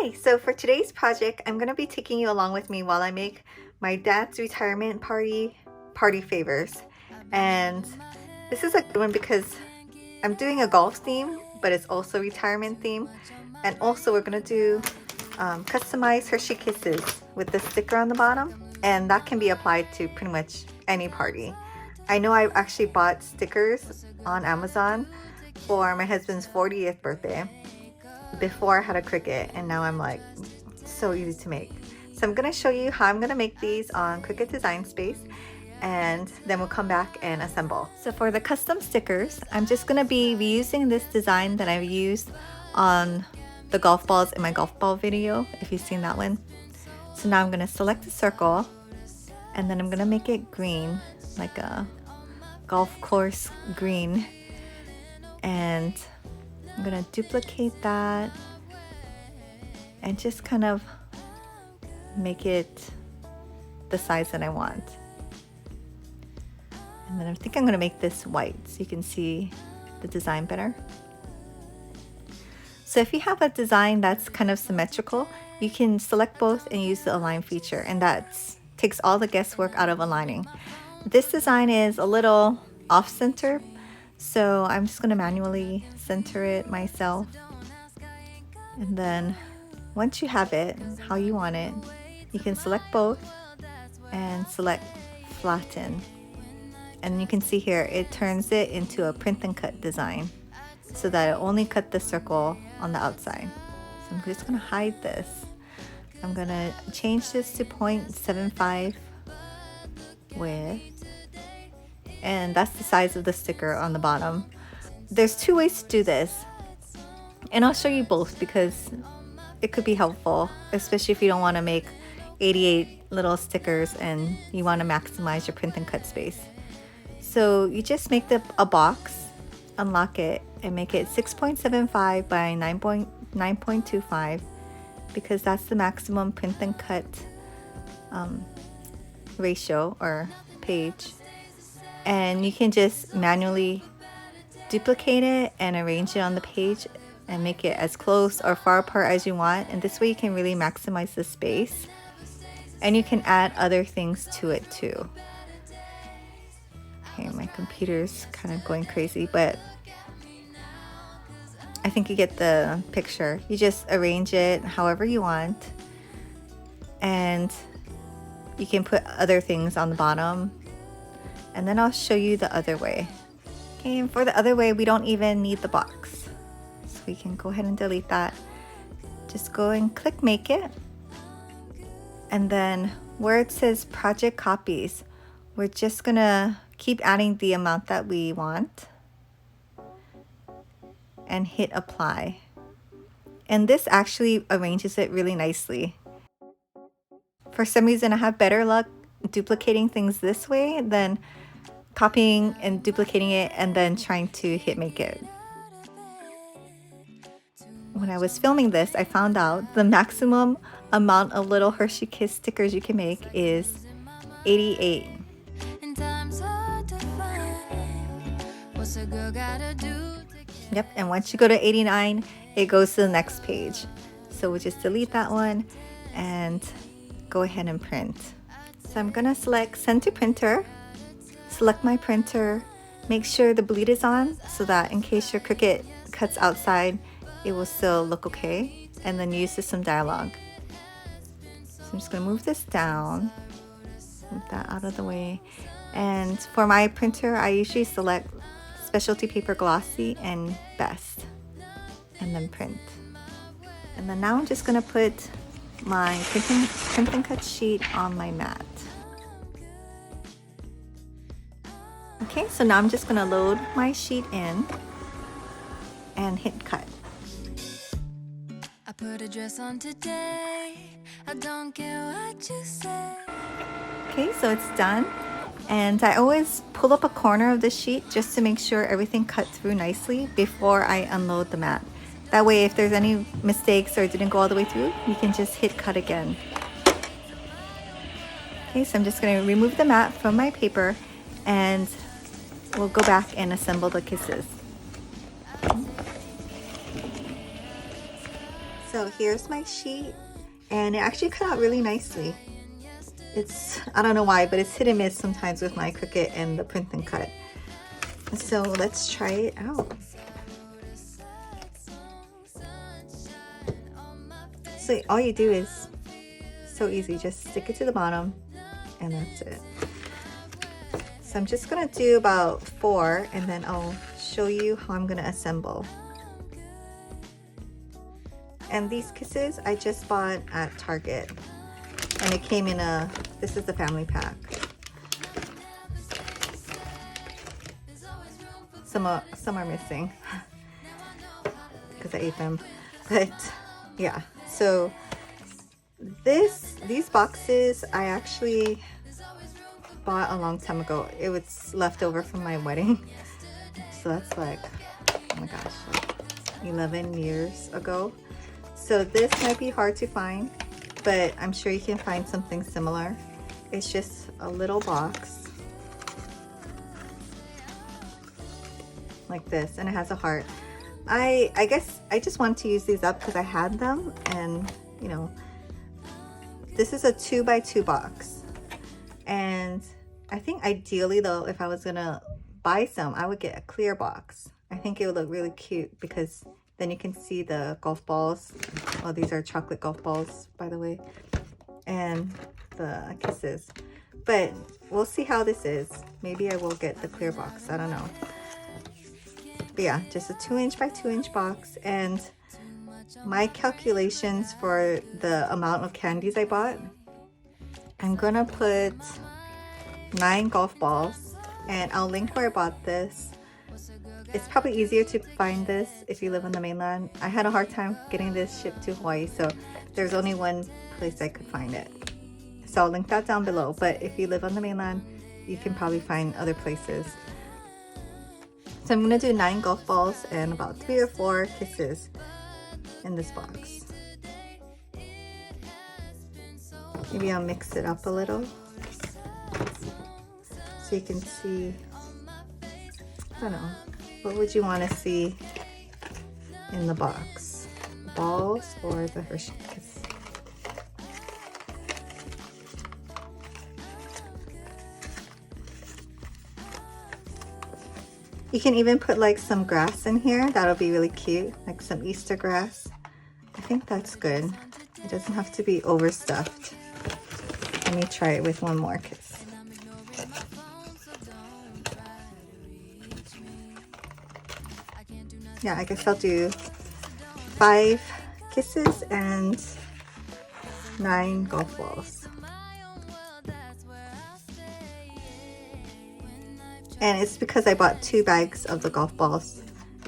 Hi, so for today's project, I'm going to be taking you along with me while I make my dad's retirement party favors. And this is a good one because I'm doing a golf theme, but it's also retirement theme. And also we're going to do customized Hershey Kisses with the sticker on the bottom. And that can be applied to pretty much any party. I know I actually bought stickers on Amazon for my husband's 40th birthday. Before I had a Cricut, and now I'm like so easy to make. So I'm going to show you how I'm going to make these on Cricut Design Space, and then we'll come back and assemble. So for the custom stickers, I'm just going to be reusing this design that I've used on the golf balls in my golf ball video, if you've seen that one. So now I'm going to select a circle, and then I'm going to make it green, like a golf course green, and I'm gonna duplicate that and just kind of make it the size that I want. And then I think I'm gonna make this white so you can see the design better. So if you have a design that's kind of symmetrical, you can select both and use the align feature, and that takes all the guesswork out of aligning. This design is a little off center, so I'm just going to manually center it myself. And then once you have it how you want it, you can select both and select flatten. And you can see here it turns it into a print and cut design so that it only cut the circle on the outside. So I'm just going to hide this. I'm going to change this to 0.75 width. And that's the size of the sticker on the bottom. There's two ways to do this, and I'll show you both because it could be helpful, especially if you don't want to make 88 little stickers and you want to maximize your print and cut space. So you just make a box, unlock it, and make it 6.75 by 9.25 because that's the maximum print and cut ratio or page. And you can just manually duplicate it and arrange it on the page and make it as close or far apart as you want. And this way you can really maximize the space. And you can add other things to it too. Okay, my computer's kind of going crazy, but I think you get the picture. You just arrange it however you want. And you can put other things on the bottom. And then I'll show you the other way. Okay, and for the other way, we don't even need the box. So we can go ahead and delete that. Just go and click make it. And then where it says project copies, we're just gonna keep adding the amount that we want and hit apply. And this actually arranges it really nicely. For some reason, I have better luck duplicating things this way than copying and duplicating it and then trying to hit make it. When I was filming this, I found out the maximum amount of little Hershey Kiss stickers you can make is 88. Yep, and once you go to 89, it goes to the next page. So we'll just delete that one and go ahead and print. So I'm gonna select send to printer. Select my printer, make sure the bleed is on so that in case your Cricut cuts outside, it will still look okay, and then use System Dialog. So I'm just going to move this down, move that out of the way. And for my printer, I usually select Specialty Paper Glossy and Best, and then print. And then now I'm just going to put my print and cut sheet on my mat. Okay, so now I'm just going to load my sheet in and hit cut. I put a dress on today. I don't care what you say. Okay, so it's done. And I always pull up a corner of the sheet just to make sure everything cut through nicely before I unload the mat. That way, if there's any mistakes or it didn't go all the way through, you can just hit cut again. Okay, so I'm just going to remove the mat from my paper and we'll go back and assemble the kisses. So here's my sheet, and it actually cut out really nicely. It's, I don't know why, but it's hit and miss sometimes with my Cricut and the print and cut. So let's try it out. So all you do is so easy, just stick it to the bottom and that's it. So I'm just gonna do about 4 and then I'll show you how I'm gonna assemble. And these kisses I just bought at Target, and it came in a, this is the family pack. Some are missing because I ate them, but yeah. So these boxes I actually bought a long time ago. It was left over from my wedding, so that's like, oh my gosh, like 11 years ago. So this might be hard to find, but I'm sure you can find something similar. It's just a little box like this, and it has a heart. I guess I just want to use these up because I had them, and you know, this is a 2x2 box, and I think ideally though, if I was gonna buy some, I would get a clear box. I think it would look really cute because then you can see the golf balls. Oh, these are chocolate golf balls, by the way, and the kisses. But we'll see how this is. Maybe I will get the clear box, I don't know. But yeah, just a 2" by 2" box. And my calculations for the amount of candies I bought, I'm gonna put 9 golf balls, and I'll link where I bought this. It's probably easier to find this if you live on the mainland. I had a hard time getting this shipped to Hawaii, so there's only one place I could find it. So I'll link that down below, but if you live on the mainland, you can probably find other places. So I'm gonna do 9 golf balls and about 3 or 4 kisses in this box. Maybe I'll mix it up a little so you can see, I don't know, what would you want to see in the box? Balls or the Hershey kiss? You can even put like some grass in here. That'll be really cute, like some Easter grass. I think that's good. It doesn't have to be overstuffed. Let me try it with one more kiss. Yeah, I guess I'll do 5 kisses and 9 golf balls. And it's because I bought 2 bags of the golf balls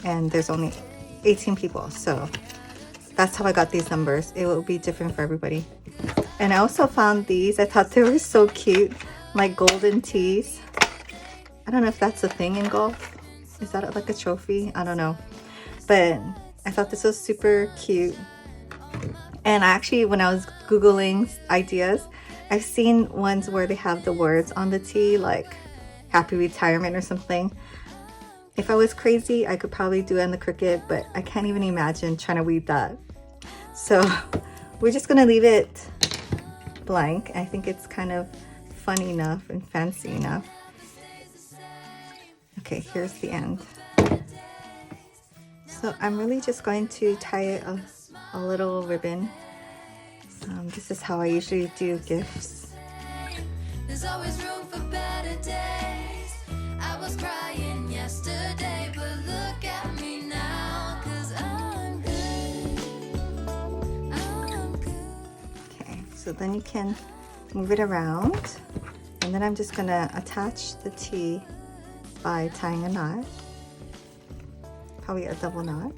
and there's only 18 people, so that's how I got these numbers. It will be different for everybody. And I also found these. I thought they were so cute, like golden tees. I don't know if that's a thing in golf. Is that like a trophy? I don't know, but I thought this was super cute. And I actually, when I was Googling ideas, I've seen ones where they have the words on the tee, like happy retirement or something. If I was crazy, I could probably do it in the Cricut, but I can't even imagine trying to read that. So we're just gonna leave it blank. I think it's kind of fun enough and fancy enough. Okay, here's the end. So I'm really just going to tie a little ribbon. This is how I usually do gifts. There's always room for better days. I was crying yesterday, but look at me now, 'cause I'm good. I'm good. Okay, so then you can move it around, and then I'm just gonna attach the tee by tying a knot, probably a double knot.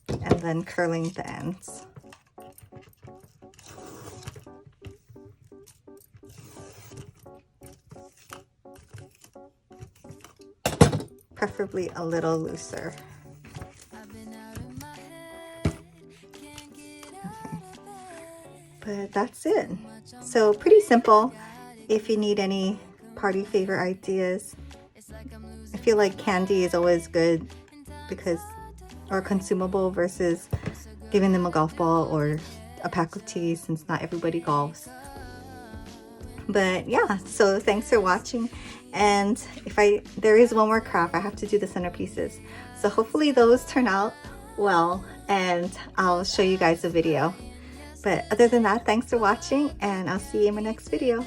And then curling the ends. Preferably a little looser. Okay. But that's it. So pretty simple. If you need any party favor ideas, I feel like candy is always good because, or consumable versus giving them a golf ball or a pack of tea, since not everybody golfs. But yeah, so thanks for watching. And there is one more craft, I have to do the centerpieces. So hopefully those turn out well and I'll show you guys a video. But other than that, thanks for watching and I'll see you in my next video.